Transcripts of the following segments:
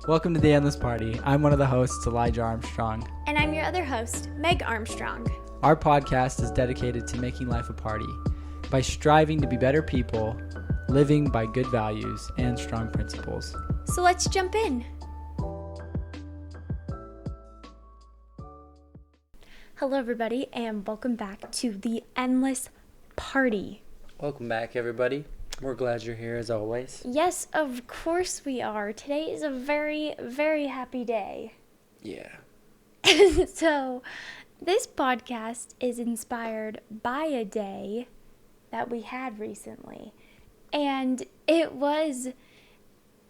Welcome to the Endless Party. I'm one of the hosts, Elijah Armstrong. And I'm your other host, Meg Armstrong. Our podcast is dedicated to making life a party by striving to be better people, living by good values and strong principles. So let's jump in. Hello, everybody, and welcome back to the Endless Party. Welcome back, everybody. We're glad you're here as always. Yes, of course we are. Today is a very, very happy day. Yeah. So, this podcast is inspired by a day that we had recently. And it was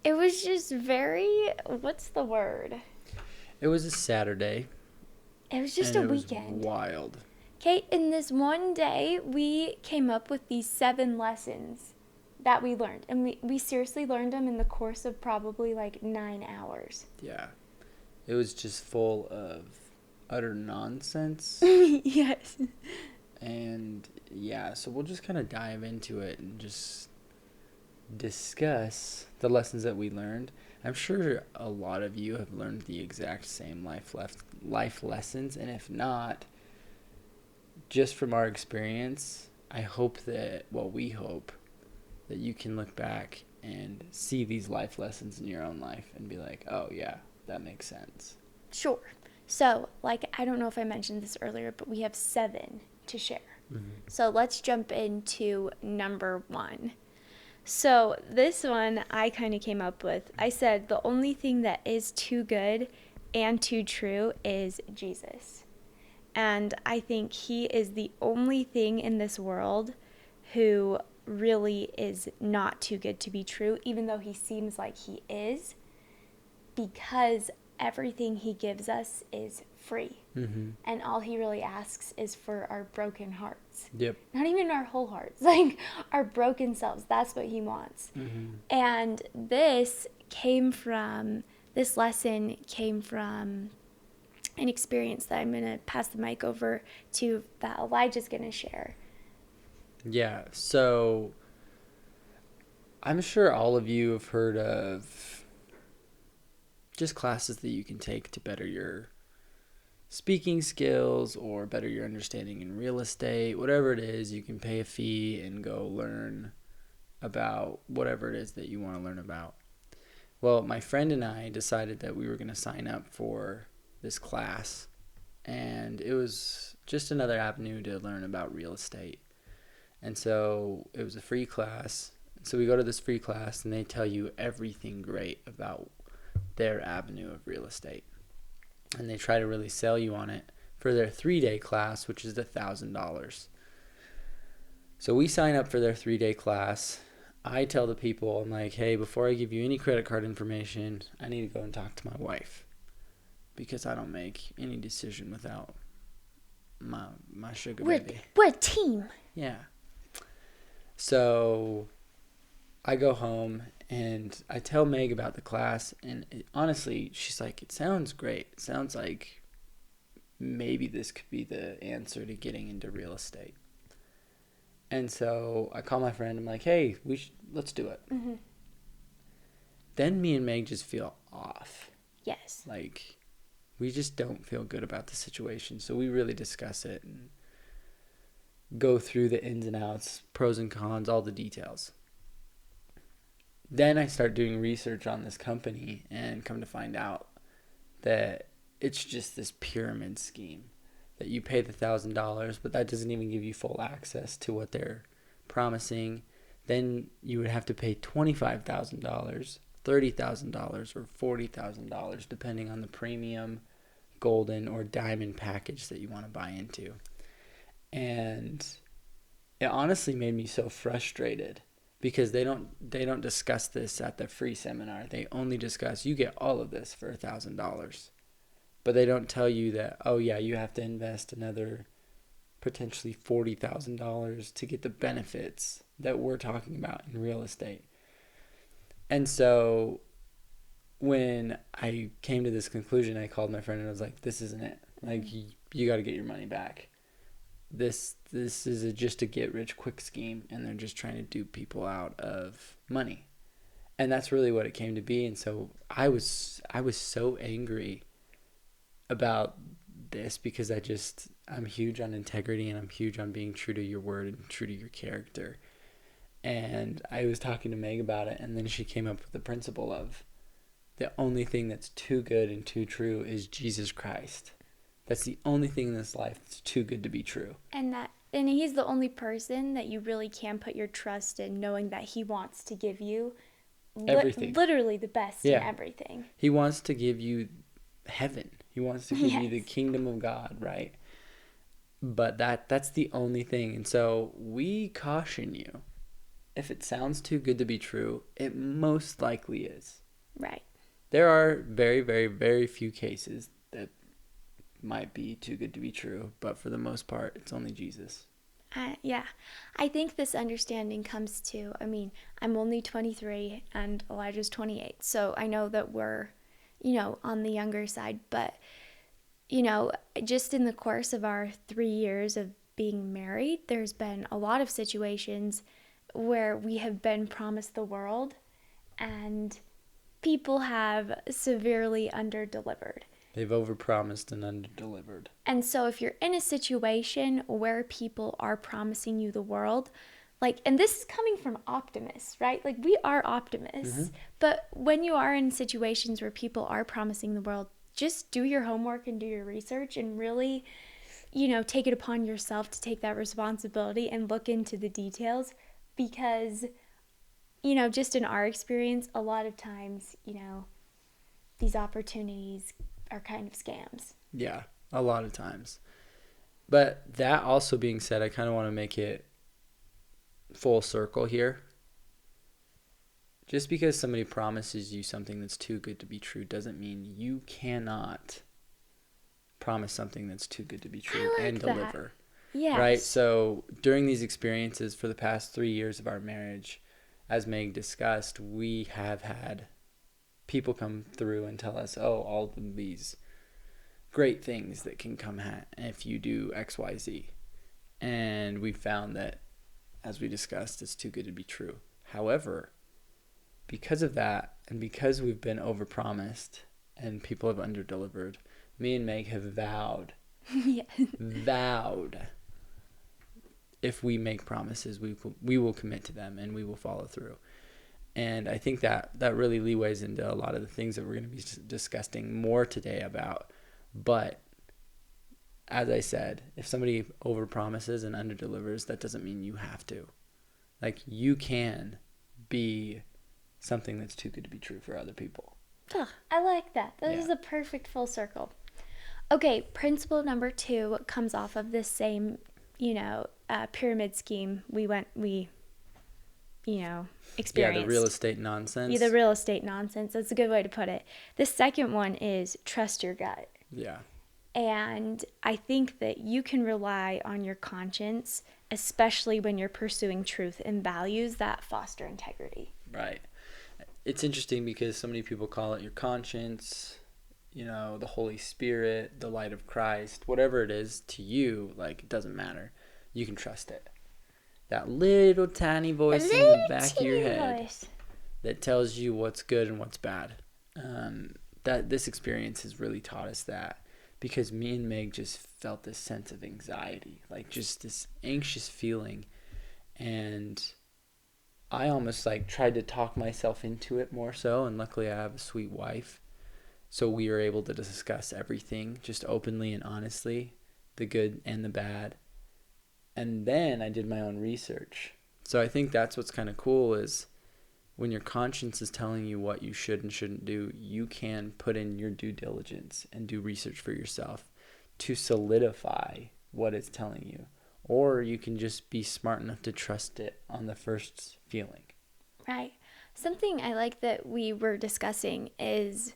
just very, what's the word? It was a Saturday. It was just and a it was weekend. Wild. Okay, in this one day, we came up with these 7 lessons that we learned. And we seriously learned them in the course of probably like 9 hours. Yeah. It was just full of utter nonsense. Yes. And yeah, so we'll just kind of dive into it and just discuss the lessons that we learned. I'm sure a lot of you have learned the exact same life lessons, and if not, just from our experience, we hope that you can look back and see these life lessons in your own life and be like, oh yeah, that makes sense. Sure. So, I don't know if I mentioned this earlier, but we have 7 to share. Mm-hmm. So let's jump into number 1. So this one I kind of came up with. I said the only thing that is too good and too true is Jesus. And I think he is the only thing in this world who really is not too good to be true, even though he seems like he is, because everything he gives us is free. Mm-hmm. And all he really asks is for our broken hearts. Yep. Not even our whole hearts, our broken selves. That's what he wants. Mm-hmm. And this lesson came from an experience that I'm going to pass the mic over to, that Elijah's going to share. Yeah, so I'm sure all of you have heard of just classes that you can take to better your speaking skills or better your understanding in real estate. Whatever it is, you can pay a fee and go learn about whatever it is that you want to learn about. Well, my friend and I decided that we were going to sign up for this class, and it was just another avenue to learn about real estate. And so it was a free class. So we go to this free class and they tell you everything great about their avenue of real estate. And they try to really sell you on it for their 3-day class, which is $1,000. So we sign up for their 3-day class. I tell the people, I'm like, hey, before I give you any credit card information, I need to go and talk to my wife, because I don't make any decision without my sugar baby. We're a team. Yeah. So I go home and I tell Meg about the class, and honestly, she's like, it sounds great. It sounds like maybe this could be the answer to getting into real estate. And so I call my friend. I'm like, hey, let's do it. Mm-hmm. Then me and Meg just feel off. Yes. We just don't feel good about the situation. So we really discuss it and go through the ins and outs, pros and cons, all the details. Then I start doing research on this company and come to find out that it's just this pyramid scheme, that you pay the $1,000, but that doesn't even give you full access to what they're promising. Then you would have to pay $25,000, $30,000, or $40,000, depending on the premium, golden, or diamond package that you want to buy into. And it honestly made me so frustrated, because they don't discuss this at the free seminar. They only discuss, you get all of this for $1,000. But they don't tell you that, oh yeah, you have to invest another potentially $40,000 to get the benefits that we're talking about in real estate. And so when I came to this conclusion, I called my friend and I was like, this isn't it. You got to get your money back. This is just a get rich quick scheme, and they're just trying to dupe people out of money. And that's really what it came to be. And so I was so angry about this because I'm huge on integrity and I'm huge on being true to your word and true to your character. And I was talking to Meg about it, and then she came up with the principle of the only thing that's too good and too true is Jesus Christ. That's the only thing in this life that's too good to be true. And he's the only person that you really can put your trust in, knowing that he wants to give you Everything. literally the best in everything. He wants to give you heaven. He wants to give you the Yes. kingdom of God, right? But that's the only thing. And so we caution you. If it sounds too good to be true, it most likely is. Right. There are very, very, very few cases that might be too good to be true, but for the most part, it's only Jesus. Yeah. I think this understanding comes to, I mean, I'm only 23 and Elijah's 28. So I know that we're, on the younger side. But, just in the course of our 3 years of being married, there's been a lot of situations where we have been promised the world and people have severely underdelivered. They've overpromised and underdelivered. And so if you're in a situation where people are promising you the world, and this is coming from optimists, right? Like, we are optimists. But when you are in situations where people are promising the world, just do your homework and do your research and really, take it upon yourself to take that responsibility and look into the details, because, just in our experience, a lot of times, these opportunities are kind of scams. Yeah, a lot of times. But that also being said, I kind of want to make it full circle here. Just because somebody promises you something that's too good to be true doesn't mean you cannot promise something that's too good to be true and deliver. Yes. Right? So during these experiences for the past 3 years of our marriage, as Meg discussed, we have had people come through and tell us, oh, all of these great things that can come if you do X, Y, Z. And we found that, as we discussed, it's too good to be true. However, because of that, and because we've been overpromised and people have underdelivered, me and Meg have vowed, if we make promises, we will commit to them and we will follow through. And I think that really leeways into a lot of the things that we're going to be discussing more today about. But as I said, if somebody overpromises and underdelivers, that doesn't mean you have to. Like, you can be something that's too good to be true for other people. I like that. That is a perfect full circle. Okay, principle number 2 comes off of this same, pyramid scheme we experienced. Yeah, the real estate nonsense. Yeah, the real estate nonsense. That's a good way to put it. The second one is trust your gut. Yeah. And I think that you can rely on your conscience, especially when you're pursuing truth and values that foster integrity. Right. It's interesting because so many people call it your conscience, the Holy Spirit, the light of Christ, whatever it is to you, it doesn't matter. You can trust it. That little tiny voice in the back of your head that tells you what's good and what's bad. That this experience has really taught us that, because me and Meg just felt this sense of anxiety, just this anxious feeling, and I almost tried to talk myself into it more so, and luckily I have a sweet wife, so we were able to discuss everything just openly and honestly, the good and the bad. And then I did my own research. So I think that's what's kind of cool is when your conscience is telling you what you should and shouldn't do, you can put in your due diligence and do research for yourself to solidify what it's telling you. Or you can just be smart enough to trust it on the first feeling. Right. Something I like that we were discussing is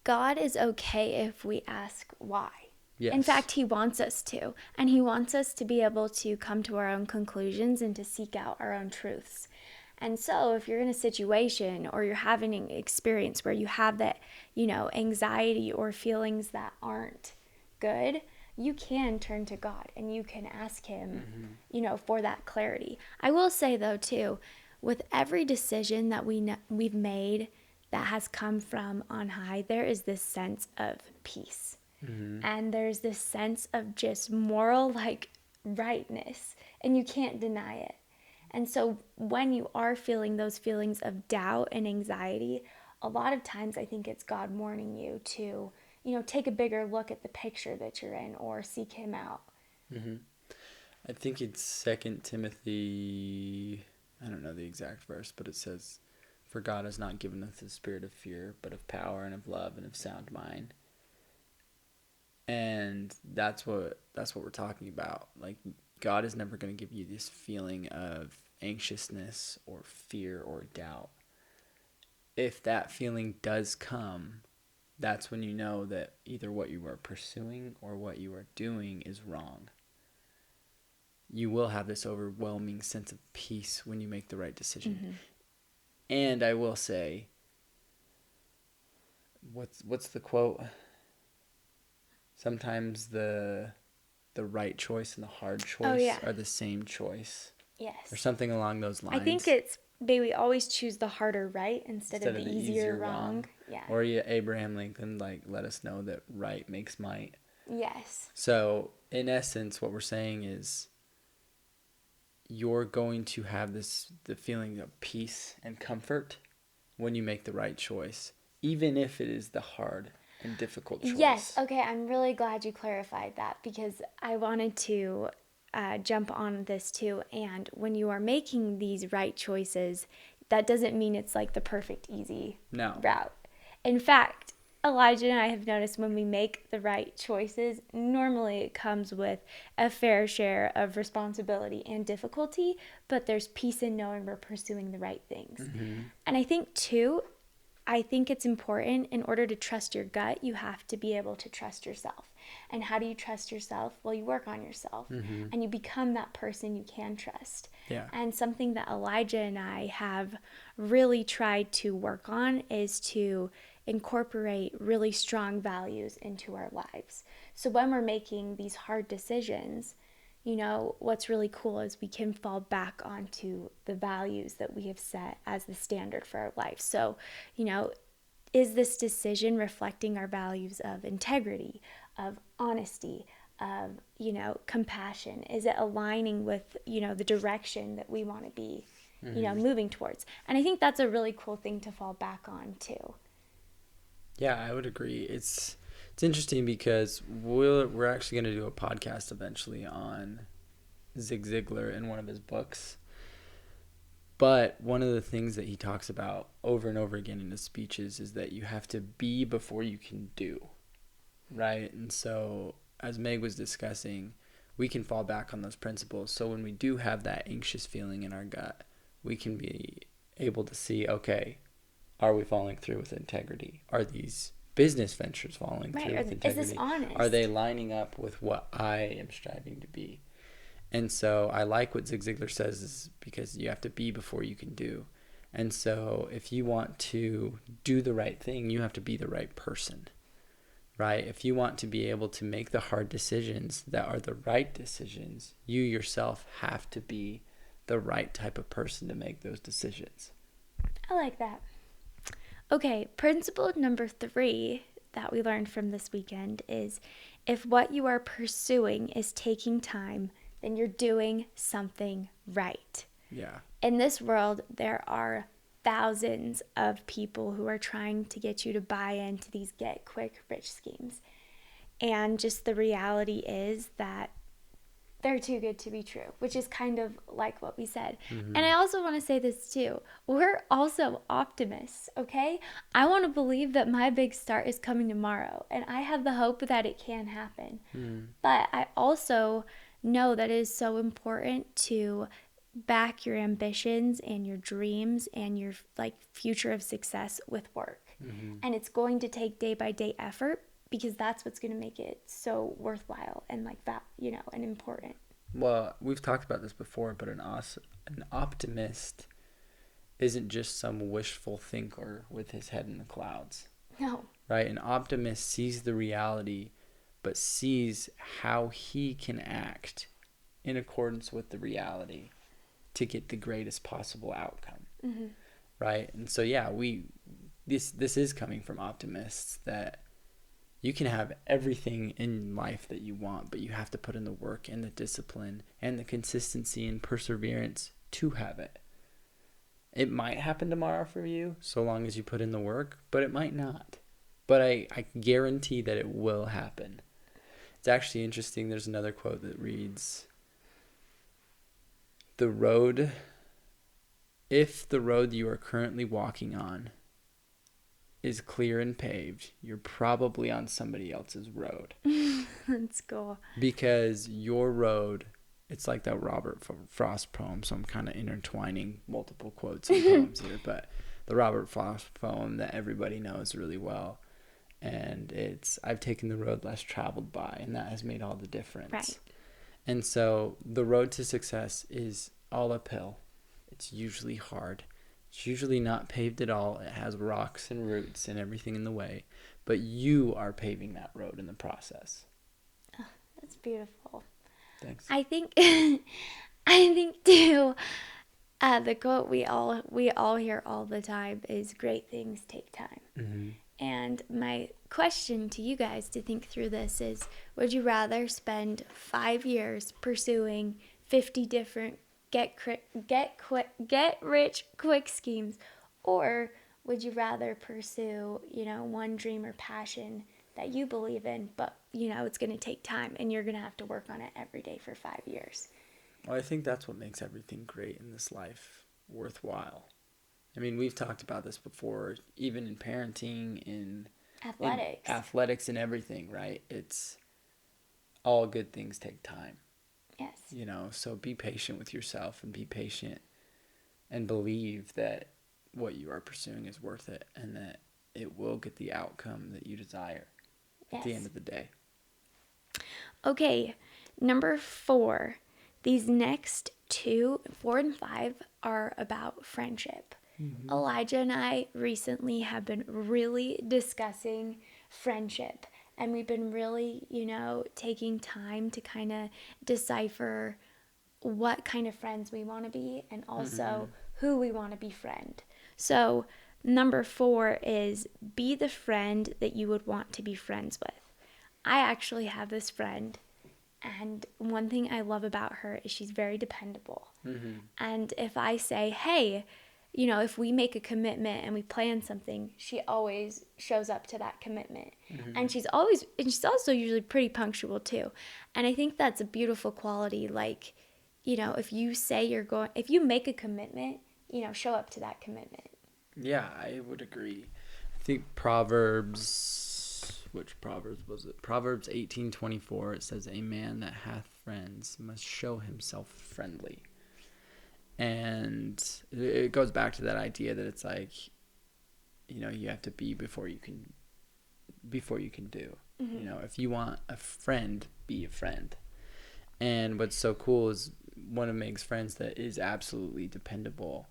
God is okay if we ask why. Yes. In fact, he wants us to. And he wants us to be able to come to our own conclusions and to seek out our own truths. And so if you're in a situation or you're having an experience where you have that, anxiety or feelings that aren't good, you can turn to God and you can ask him, for that clarity. I will say, though, too, with every decision that we've made that has come from on high, there is this sense of peace. And there's this sense of just moral like rightness, and you can't deny it. And so when you are feeling those feelings of doubt and anxiety, a lot of times I think it's God warning you to, take a bigger look at the picture that you're in or seek him out. I think it's 2 Timothy, I don't know the exact verse, but it says, "For God has not given us the spirit of fear, but of power and of love and of sound mind." And that's what we're talking about. Like, God is never going to give you this feeling of anxiousness or fear or doubt. If that feeling does come, that's when you know that either what you are pursuing or what you are doing is wrong. You will have this overwhelming sense of peace when you make the right decision. And I will say, what's the quote? Sometimes the right choice and the hard choice are the same choice. Yes. Or something along those lines. I think it's, may we always choose the harder right instead of the easier wrong. Yeah. Or Abraham Lincoln let us know that right makes might. Yes. So in essence, what we're saying is you're going to have the feeling of peace and comfort when you make the right choice, even if it is the hard and difficult choice. Yes. Okay. I'm really glad you clarified that, because I wanted to jump on this too. And when you are making these right choices, that doesn't mean it's like the perfect, easy route. In fact, Elijah and I have noticed when we make the right choices, normally it comes with a fair share of responsibility and difficulty, but there's peace in knowing we're pursuing the right things. And I think it's important, in order to trust your gut, you have to be able to trust yourself. And how do you trust yourself? Well, you work on yourself and you become that person you can trust. Yeah. And something that Elijah and I have really tried to work on is to incorporate really strong values into our lives. So when we're making these hard decisions, what's really cool is we can fall back onto the values that we have set as the standard for our life. So, is this decision reflecting our values of integrity, of honesty, of, compassion? Is it aligning with, the direction that we want to be, moving towards? And I think that's a really cool thing to fall back on too. Yeah, I would agree. It's interesting because we're actually going to do a podcast eventually on Zig Ziglar in one of his books. But one of the things that he talks about over and over again in his speeches is that you have to be before you can do, right? And so, as Meg was discussing, we can fall back on those principles. So when we do have that anxious feeling in our gut, we can be able to see, okay, are we following through with integrity? Are these business ventures following through with integrity? Is this honest? Are they lining up with what I am striving to be? And so I like what Zig Ziglar says, is because you have to be before you can do. And so if you want to do the right thing, you have to be the right person, right? If you want to be able to make the hard decisions that are the right decisions, you yourself have to be the right type of person to make those decisions. I like that. Okay, principle number 3 that we learned from this weekend is, if what you are pursuing is taking time, then you're doing something right. Yeah. In this world, there are thousands of people who are trying to get you to buy into these get quick rich schemes. And just the reality is that they're too good to be true, which is kind of like what we said. And I also want to say this too. We're also optimists, okay? I want to believe that my big start is coming tomorrow, and I have the hope that it can happen. But I also know that it is so important to back your ambitions and your dreams and your future of success with work. And it's going to take day by day effort, because that's what's going to make it so worthwhile and and important. Well, we've talked about this before, but an optimist isn't just some wishful thinker with his head in the clouds. No. Right? An optimist sees the reality, but sees how he can act in accordance with the reality. to get the greatest possible outcome. Mm-hmm. Right? And so, yeah, this is coming from optimists, that you can have everything in life that you want, but you have to put in the work and the discipline and the consistency and perseverance to have it. It might happen tomorrow for you, so long as you put in the work, but it might not. But I guarantee that it will happen. It's actually interesting. There's another quote that reads, if the road you are currently walking on is clear and paved, you're probably on somebody else's road. That's cool. Because your road, it's like that Robert Frost poem, so I'm kind of intertwining multiple quotes and poems here, but the Robert Frost poem that everybody knows really well, and it's, I've taken the road less traveled by, and that has made all the difference. Right. And so the road to success is all uphill. It's usually hard. It's usually not paved at all. It has rocks and roots and everything in the way. But you are paving that road in the process. Oh, that's beautiful. Thanks. I think too, the quote we all hear all the time is, great things take time. Mm-hmm. And my question to you guys to think through this is, would you rather spend 5 years pursuing 50 different get rich quick schemes, or would you rather pursue, one dream or passion that you believe in, but it's going to take time and you're going to have to work on it every day for 5 years? Well, I think that's what makes everything great in this life worthwhile. I mean, we've talked about this before, even in parenting, in athletics and everything, right? It's all good things take time. Yes. So be patient with yourself, and be patient and believe that what you are pursuing is worth it, and that it will get the outcome that you desire at the end of the day. Okay, number 4. These next 2, 4 and 5 are about friendship. Mm-hmm. Elijah and I recently have been really discussing friendship. And we've been really, taking time to kind of decipher what kind of friends we want to be, and also who we want to befriend. So number 4 is, be the friend that you would want to be friends with. I actually have this friend, and one thing I love about her is she's very dependable. Mm-hmm. And if I say, hey, if we make a commitment and we plan something, she always shows up to that commitment. Mm-hmm. And she's also usually pretty punctual too. And I think that's a beautiful quality. Like, if you make a commitment, show up to that commitment. Yeah, I would agree. I think which Proverbs was it? Proverbs 18:24, it says, a man that hath friends must show himself friendly. And it goes back to that idea that it's like, you have to be before you can do. Mm-hmm. If you want a friend, be a friend. And what's so cool is one of Meg's friends that is absolutely dependable.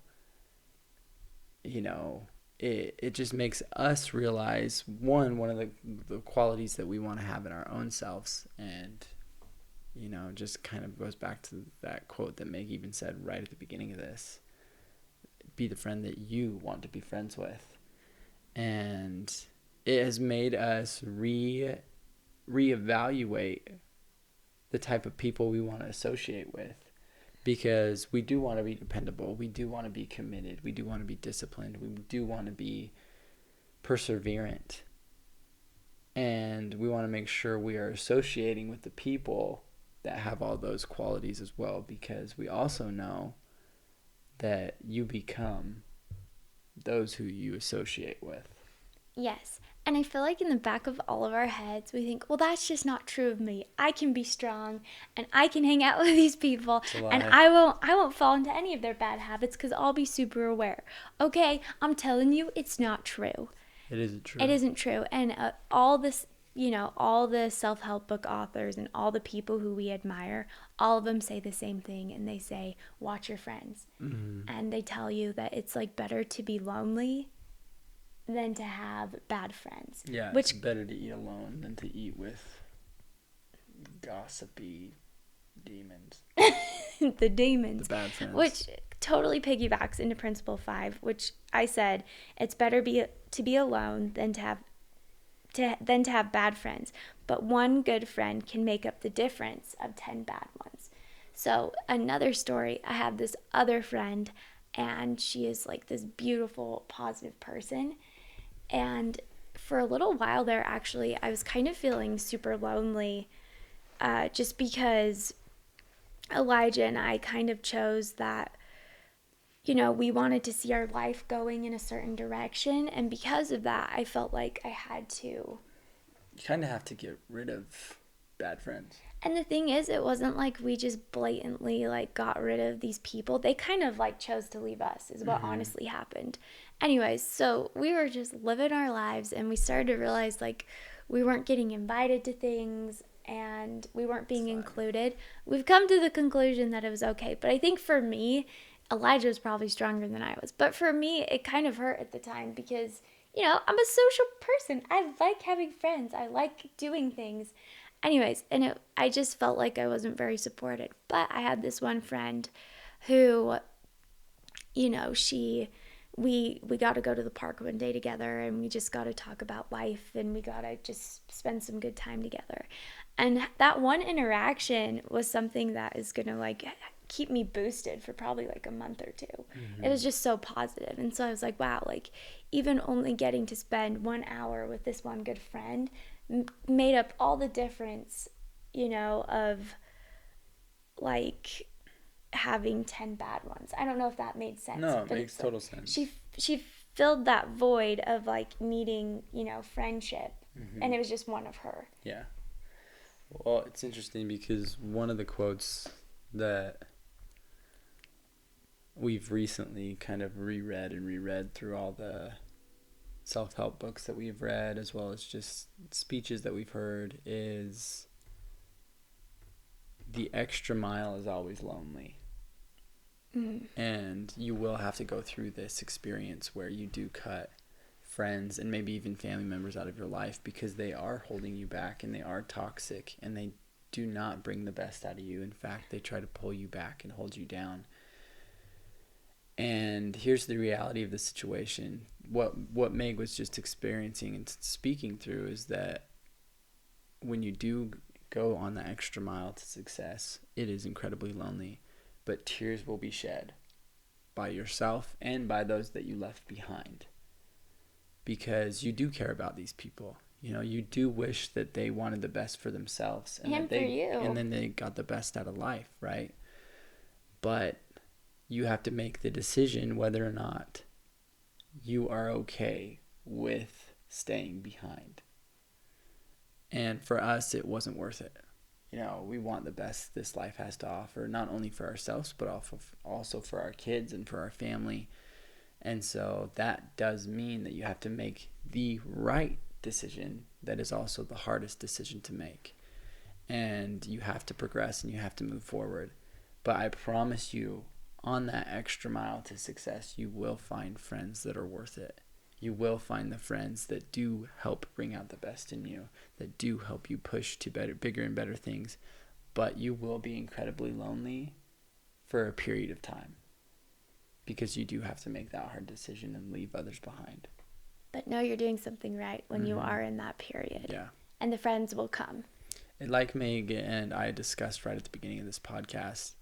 It just makes us realize, one of the qualities that we want to have in our own selves, and just kind of goes back to that quote that Meg even said right at the beginning of this. Be the friend that you want to be friends with. And it has made us reevaluate the type of people we want to associate with. Because we do want to be dependable. We do want to be committed. We do want to be disciplined. We do want to be perseverant. And we want to make sure we are associating with the people that have all those qualities as well, because we also know that you become those who you associate with. Yes. And I feel like in the back of all of our heads, we think, well, that's just not true of me. I can be strong, and I can hang out with these people, and I won't fall into any of their bad habits because I'll be super aware. Okay, I'm telling you, it's not true. It isn't true. It isn't true. And all the self-help book authors and all the people who we admire, all of them say the same thing, and they say, watch your friends. Mm-hmm. And they tell you that it's like better to be lonely than to have bad friends. Yeah, it's better to eat alone than to eat with gossipy demons. the demons, The bad friends. which totally piggybacks into principle 5, which I said it's better to be alone than to have bad friends, but one good friend can make up the difference of 10 bad ones. So another story, I have this other friend, and she is like this beautiful, positive person. And for a little while there, actually, I was kind of feeling super lonely, just because Elijah and I kind of chose that, we wanted to see our life going in a certain direction. And because of that, I felt like I had to. You kind of have to get rid of bad friends. And the thing is, it wasn't like we just blatantly like got rid of these people. They kind of like chose to leave us, is what honestly happened. Anyways, so we were just living our lives, and we started to realize like we weren't getting invited to things and we weren't being included. We've come to the conclusion that it was okay. But I think for me, Elijah was probably stronger than I was. But for me, it kind of hurt at the time because, I'm a social person. I like having friends. I like doing things. Anyways, and I just felt like I wasn't very supported. But I had this one friend who, we got to go to the park one day together, and we just got to talk about life, and we got to just spend some good time together. And that one interaction was something that is going to like keep me boosted for probably like a month or two. It was just so positive. And so I was like, wow, like even only getting to spend 1 hour with this one good friend made up all the difference, of like having 10 bad ones. I don't know if that made sense. No, it makes total sense. She filled that void of like needing, friendship. And it was just one of her. Yeah. Well, it's interesting because one of the quotes that we've recently kind of reread through all the self-help books that we've read, as well as just speeches that we've heard, is the extra mile is always lonely. And you will have to go through this experience where you do cut friends and maybe even family members out of your life because they are holding you back and they are toxic and they do not bring the best out of you. In fact, they try to pull you back and hold you down. And here's the reality of the situation. What Meg was just experiencing and speaking through is that when you do go on the extra mile to success, it is incredibly lonely, but tears will be shed by yourself and by those that you left behind, because you do care about these people. You do wish that they wanted the best for themselves and for you, and then they got the best out of life, right? But you have to make the decision whether or not you are okay with staying behind. And for us, it wasn't worth it. We want the best this life has to offer, not only for ourselves, but also for our kids and for our family. And so that does mean that you have to make the right decision that is also the hardest decision to make. And you have to progress and you have to move forward. But I promise you, on that extra mile to success, you will find friends that are worth it. You will find the friends that do help bring out the best in you, that do help you push to bigger and better things. But you will be incredibly lonely for a period of time because you do have to make that hard decision and leave others behind. But know you're doing something right when you are in that period. Yeah. And the friends will come. And like Meg and I discussed right at the beginning of this podcast,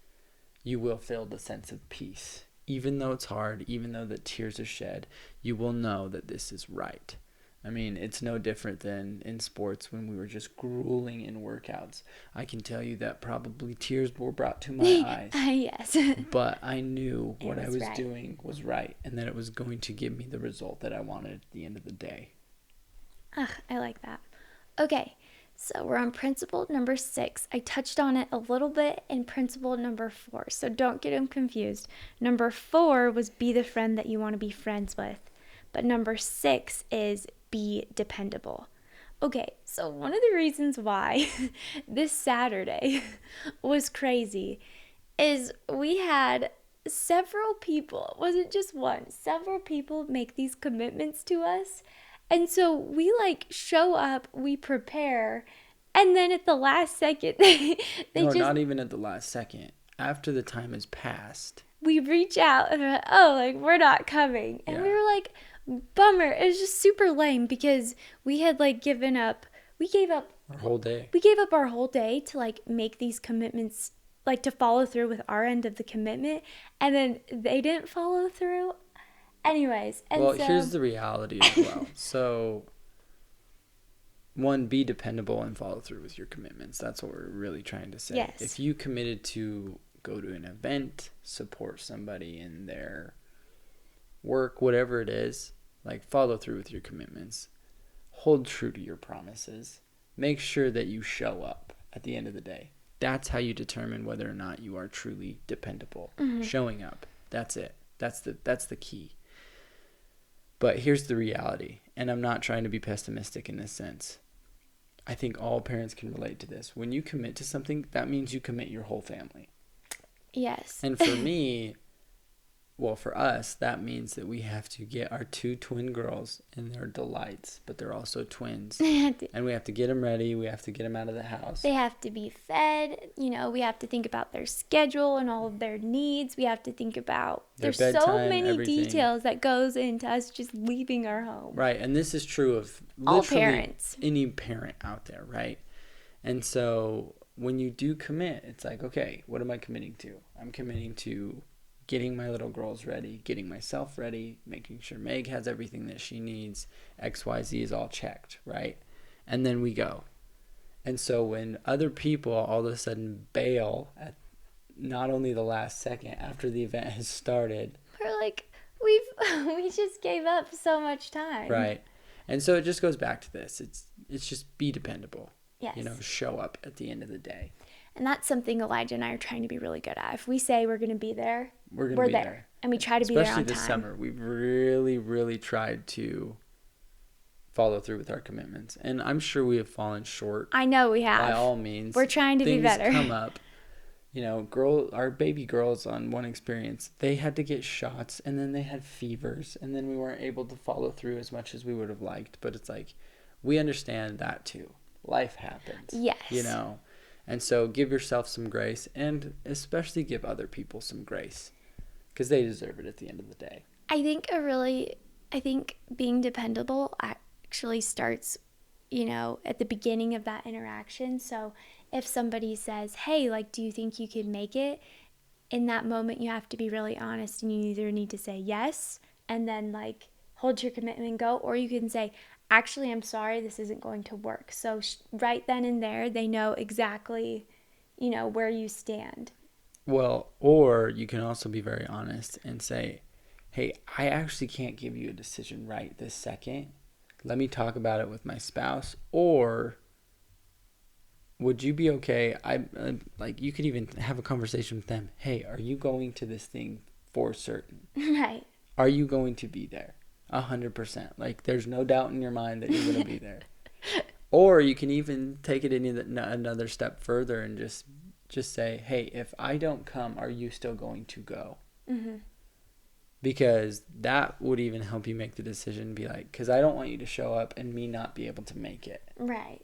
you will feel the sense of peace. Even though it's hard, even though the tears are shed, you will know that this is right. I mean, it's no different than in sports when we were just grueling in workouts. I can tell you that probably tears were brought to my eyes. Yes. But I knew what I was right. doing was right and that it was going to give me the result that I wanted at the end of the day. I like that. Okay, so we're on principle number 6. I touched on it a little bit in principle number 4, so don't get them confused. Number 4 was be the friend that you want to be friends with. But number 6 is be dependable. Okay, so one of the reasons why this Saturday was crazy is we had several people, it wasn't just one, several people make these commitments to us. And so we show up, we prepare, and then at the last second, not even at the last second. after the time has passed. We reach out and we're like, oh, like, we're not coming. And we Yeah. were like, bummer. It was just super lame because we had like given up. We gave up Our whole day. our whole day to like make these commitments, like to follow through with our end of the commitment, and then they didn't follow through. Anyways, and Well, so here's the reality as well. So, one, be dependable and follow through with your commitments. That's what we're really trying to say. Yes. If you committed to go to an event, support somebody in their work, whatever it is, like follow through with your commitments. Hold true to your promises. Make sure that you show up at the end of the day. That's how you determine whether or not you are truly dependable. Showing up. That's it. That's the key. But here's the reality, and I'm not trying to be pessimistic in this sense. I think all parents can relate to this. When you commit to something, that means you commit your whole family. yes. And for me, well, for us, that means that we have to get our 2 twin girls, and they're delights, but they're also twins. And we have to get them ready. We have to get them out of the house. They have to be fed. We have to think about their schedule and all of their needs. We have to think about Their there's so bedtime, many everything. details that goes into us just leaving our home. Right, and this is true of All literally parents. any parent out there, right? And so when you do commit, it's like, okay, what am I committing to? I'm committing to getting my little girls ready, getting myself ready, making sure Meg has everything that she needs, XYZ is all checked, right? And then we go. And so when other people all of a sudden bail at not only the last second after the event has started, We're like, we just gave up so much time. right? And so it just goes back to this. It's just be dependable. Yes. Show up at the end of the day. And that's something Elijah and I are trying to be really good at. If we say we're going to be there, We're we're gonna be there. there. And we try to be there Especially on this time. summer, we've really, really tried to follow through with our commitments, and I'm sure we have fallen short. I know we By have. all means, We're trying to be things better. come up. Our baby girls on one experience, they had to get shots, and then they had fevers, and then we weren't able to follow through as much as we would have liked. But it's like, we understand that too. Life happens. Yes. And so give yourself some grace, and especially give other people some grace, because they deserve it at the end of the day. I think being dependable actually starts, at the beginning of that interaction. So if somebody says, hey, like, do you think you could make it? In that moment, you have to be really honest, and you either need to say yes and then like hold your commitment and go, or you can say, actually, I'm sorry, this isn't going to work. So right then and there, they know exactly, where you stand. Well, or you can also be very honest and say, hey, I actually can't give you a decision right this second. Let me talk about it with my spouse. Or would you be okay? You could even have a conversation with them. Hey, are you going to this thing for certain? Right. Are you going to be there? 100%. Like, there's no doubt in your mind that you're going to be there. Or you can even take it another step further and just say, hey, if I don't come, are you still going to go? Mm-hmm. Because that would even help you make the decision, be like, because I don't want you to show up and me not be able to make it. Right.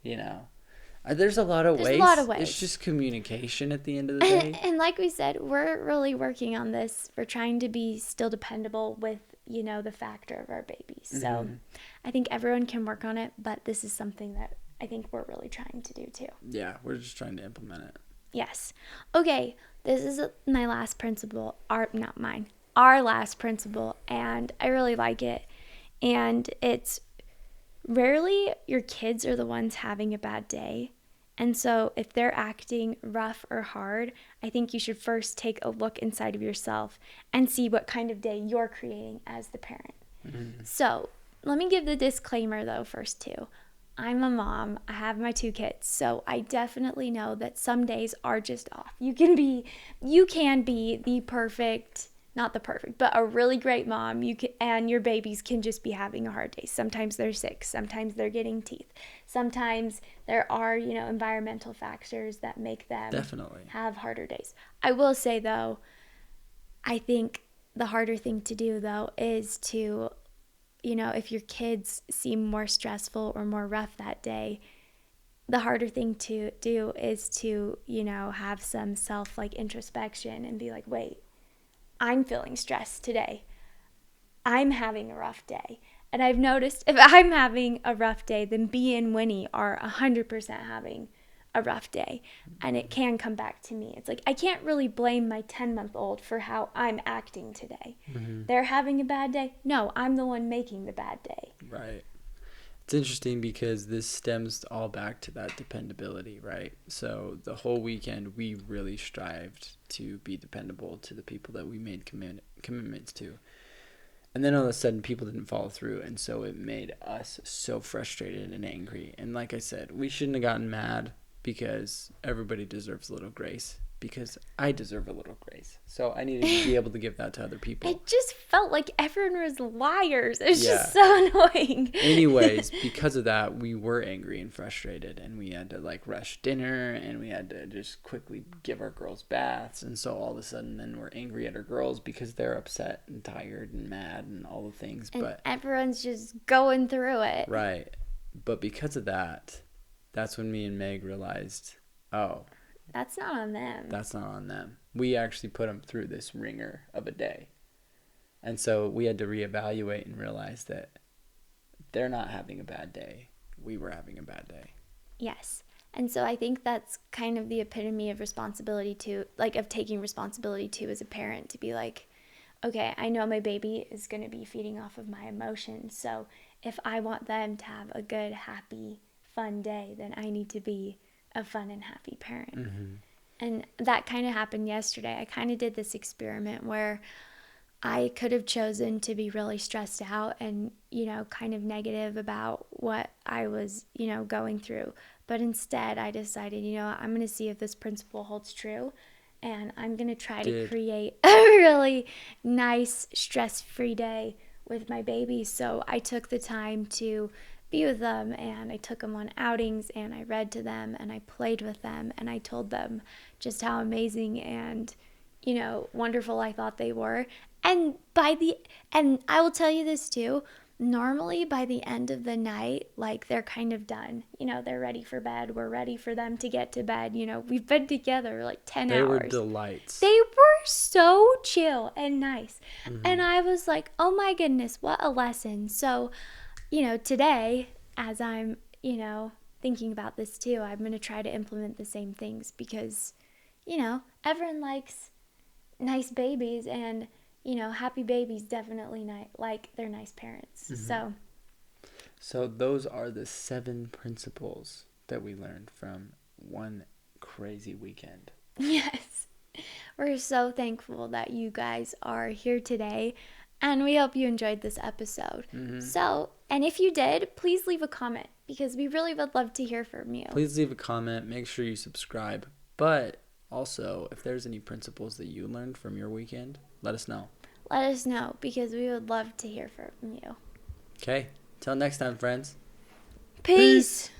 There's a lot of ways. A lot of ways. It's just communication at the end of the day. And like we said, we're really working on this. We're trying to be still dependable with, the factor of our babies. So Mm-hmm. I think everyone can work on it, but this is something that I think we're really trying to do too. Yeah, we're just trying to implement it. Yes. Okay, this is my last principle. Not mine. Our last principle, and I really like it. And it's rarely your kids are the ones having a bad day. And so if they're acting rough or hard, I think you should first take a look inside of yourself and see what kind of day you're creating as the parent. Mm-hmm. So let me give the disclaimer though first too. I'm a mom. I have my 2 kids. So I definitely know that some days are just off. You can be the perfect, not the perfect, but a really great mom. And your babies can just be having a hard day. Sometimes they're sick. Sometimes they're getting teeth. Sometimes there are, environmental factors that make them Definitely have harder days. I will say though, I think the harder thing to do though is to, if your kids seem more stressful or more rough that day, the harder thing to do is to, have some self like introspection and be like, wait, I'm feeling stressed today. I'm having a rough day. And I've noticed if I'm having a rough day, then B and Winnie are 100% having a rough day. And it can come back to me. It's like, I can't really blame my 10-month-old for how I'm acting today. They're having a bad day. No, I'm the one making the bad day. Right. It's interesting because this stems all back to that dependability, right? So the whole weekend, we really strived to be dependable to the people that we made commitments to. And then all of a sudden, people didn't follow through. And so it made us so frustrated and angry. And like I said, we shouldn't have gotten mad because everybody deserves a little grace. Because I deserve a little grace. So I need to be able to give that to other people. It just felt like everyone was liars. It was just so annoying. Anyways, because of that, we were angry and frustrated. And we had to rush dinner. And we had to just quickly give our girls baths. And so all of a sudden then we're angry at our girls because they're upset and tired and mad and all the things. And but everyone's just going through it. Right. But because of that, that's when me and Meg realized, oh, that's not on them. That's not on them. We actually put them through this ringer of a day. And so we had to reevaluate and realize that they're not having a bad day. We were having a bad day. Yes. And so I think that's kind of the epitome of responsibility too, of taking responsibility too as a parent, to be like, okay, I know my baby is going to be feeding off of my emotions. So if I want them to have a good, happy, fun day, then I need to be a fun and happy parent. And that kind of happened yesterday. I kind of did this experiment where I could have chosen to be really stressed out and, kind of negative about what I was, going through. But instead I decided, I'm going to see if this principle holds true. And I'm going to try to create a really nice, stress-free day with my baby. So I took the time to be with them, and I took them on outings, and I read to them, and I played with them, and I told them just how amazing and, wonderful I thought they were. And I will tell you this too, normally by the end of the night, they're kind of done. They're ready for bed. We're ready for them to get to bed. We've been together 10 hours. They were delights. They were so chill and nice. And I was like, oh my goodness, what a lesson. So today, as I'm, thinking about this too, I'm going to try to implement the same things because, everyone likes nice babies, and, happy babies definitely like their nice parents. So those are the 7 principles that we learned from one crazy weekend. Yes. We're so thankful that you guys are here today. And we hope you enjoyed this episode. So, and if you did, please leave a comment because we really would love to hear from you. Please leave a comment. Make sure you subscribe. But also, if there's any principles that you learned from your weekend, let us know. Let us know because we would love to hear from you. Okay. Till next time, friends. Peace.